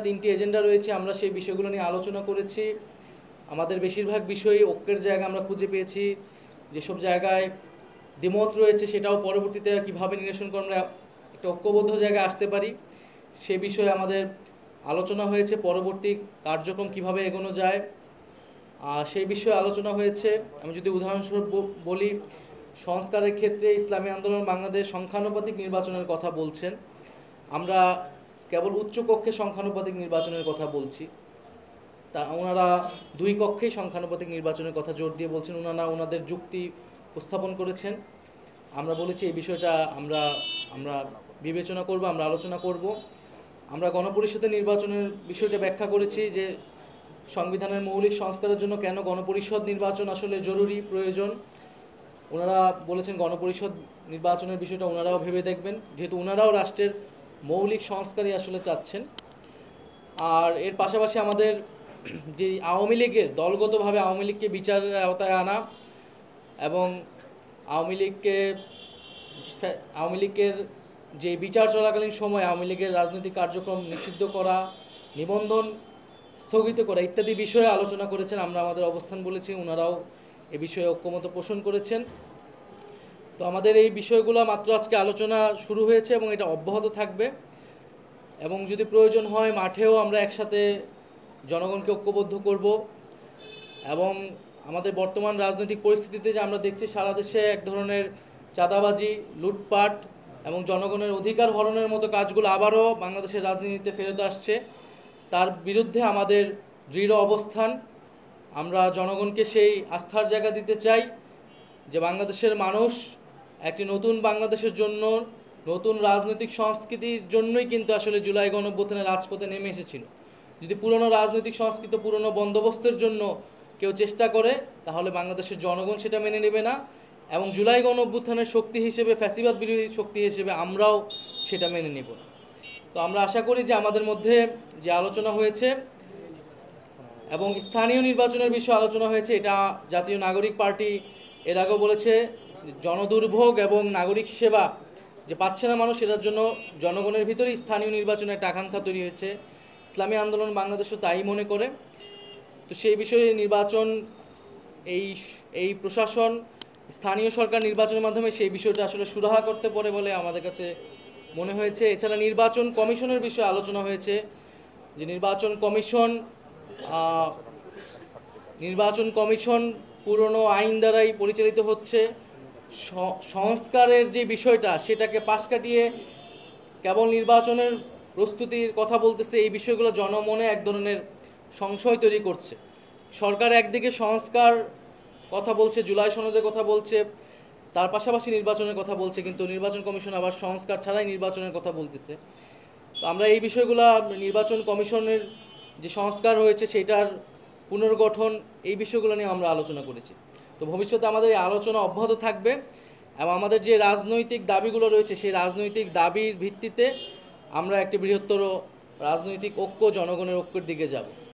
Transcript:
তিনটি এজেন্ডা রয়েছে। আমরা সেই বিষয়গুলো নিয়ে আলোচনা করেছি। আমাদের বেশিরভাগ বিষয়ই ঐক্যের জায়গা আমরা খুঁজে পেয়েছি। যেসব জায়গায় দ্বিমত রয়েছে সেটাও পরবর্তীতে কীভাবে নিরসন করে আমরা একটা ঐক্যবদ্ধ জায়গায় আসতে পারি সে বিষয়ে আমাদের আলোচনা হয়েছে। পরবর্তী কার্যক্রম কিভাবে এগোনো যায় সেই বিষয়ে আলোচনা হয়েছে। আমি যদি উদাহরণস্বরূপ বলি, সংস্কারের ক্ষেত্রে ইসলামী আন্দোলন বাংলাদেশ সংখ্যানুপাতিক নির্বাচনের কথা বলছেন। আমরা কেবল উচ্চকক্ষে সংখ্যানুপাতিক নির্বাচনের কথা বলছি, তা ওনারা দুই কক্ষেই সংখ্যানুপাতিক নির্বাচনের কথা জোর দিয়ে বলছেন। ওনাদের যুক্তি উপস্থাপন করেছেন। আমরা বলেছি এই বিষয়টা আমরা বিবেচনা করব, আমরা আলোচনা করব। আমরা গণপরিষদের নির্বাচনের বিষয়টা ব্যাখ্যা করেছি যে সংবিধানের মৌলিক সংস্কারের জন্য কেন গণপরিষদ নির্বাচন আসলে জরুরি, প্রয়োজন। ওনারা বলেছেন গণপরিষদ নির্বাচনের বিষয়টা ওনারাও ভেবে দেখবেন, যেহেতু ওনারাও রাষ্ট্রের মৌলিক সংস্কারই আসলে চাচ্ছেন। আর এর পাশাপাশি আমাদের যে আওয়ামী লীগের দলগতভাবে আওয়ামী লীগকে বিচারের আওতায় আনা এবং আওয়ামী লীগের যে বিচার চলাকালীন সময় আওয়ামী লীগের রাজনৈতিক কার্যক্রম নিষিদ্ধ করা, নিবন্ধন স্থগিত করা ইত্যাদি বিষয়ে আলোচনা করেছেন। আমরা আমাদের অবস্থান বলেছি, ওনারাও এ বিষয়ে ঐক্যমত পোষণ করেছেন। তো আমাদের এই বিষয়গুলো মাত্র আজকে আলোচনা শুরু হয়েছে এবং এটা অব্যাহত থাকবে। এবং যদি প্রয়োজন হয় মাঠেও আমরা একসাথে জনগণকে ঐক্যবদ্ধ করব। এবং আমাদের বর্তমান রাজনৈতিক পরিস্থিতিতে যে আমরা দেখছি সারা দেশে এক ধরনের চাঁদাবাজি, লুটপাট এবং জনগণের অধিকার হরণের মতো কাজগুলো আবারও বাংলাদেশের রাজনীতিতে ফেরত আসছে, তার বিরুদ্ধে আমাদের দৃঢ় অবস্থান। আমরা জনগণকে সেই আস্থার জায়গা দিতে চাই যে বাংলাদেশের মানুষ একটি নতুন বাংলাদেশের জন্য, নতুন রাজনৈতিক সংস্কৃতির জন্যই কিন্তু আসলে জুলাই গণঅভ্যুত্থানে রাজপথে নেমে এসেছিল। যদি পুরনো রাজনৈতিক সংস্কৃতি, পুরনো বন্দোবস্তের জন্য কেউ চেষ্টা করে তাহলে বাংলাদেশের জনগণ সেটা মেনে নেবে না এবং জুলাই গণঅভ্যুত্থানের শক্তি হিসেবে, ফ্যাসিবাদ বিরোধী শক্তি হিসেবে আমরাও সেটা মেনে নেব না। তো আমরা আশা করি যে আমাদের মধ্যে যে আলোচনা হয়েছে এবং স্থানীয় নির্বাচনের বিষয়ে আলোচনা হয়েছে, এটা জাতীয় নাগরিক পার্টি এর আগেও বলেছে, জনদুর্ভোগ এবং নাগরিক সেবা যে পাচ্ছে না মানুষ, এটার জন্য জনগণের ভিতরেই স্থানীয় নির্বাচনের একটা আকাঙ্ক্ষা তৈরি হয়েছে। ইসলামী আন্দোলন বাংলাদেশও তাই মনে করে। তো সেই বিষয়ে নির্বাচন, এই প্রশাসন স্থানীয় সরকার নির্বাচনের মাধ্যমে সেই বিষয়টা আসলে সুরাহা করতে পারে বলে আমাদের কাছে মনে হয়েছে। এছাড়া নির্বাচন কমিশনের বিষয়ে আলোচনা হয়েছে যে নির্বাচন কমিশন পুরনো আইন দ্বারাই পরিচালিত হচ্ছে। সংস্কারের যে বিষয়টা সেটাকে পাশ কাটিয়ে কেবল নির্বাচনের প্রস্তুতির কথা বলতেছে। এই বিষয়গুলো জনমনে এক ধরনের সংশয় তৈরি করছে। সরকার একদিকে সংস্কার কথা বলছে, জুলাই সনদের কথা বলছে, তার পাশাপাশি নির্বাচনের কথা বলছে, কিন্তু নির্বাচন কমিশন আবার সংস্কার ছাড়াই নির্বাচনের কথা বলতেছে। তো আমরা এই বিষয়গুলো, নির্বাচন কমিশনের যে সংস্কার হয়েছে সেটার পুনর্গঠন, এই বিষয়গুলো নিয়ে আমরা আলোচনা করেছি। তো ভবিষ্যতে আমাদের এই আলোচনা অব্যাহত থাকবে এবং আমাদের যে রাজনৈতিক দাবিগুলো রয়েছে সেই রাজনৈতিক দাবির ভিত্তিতে আমরা একটি বৃহত্তর রাজনৈতিক ঐক্য, জনগণের ঐক্যের দিকে যাব।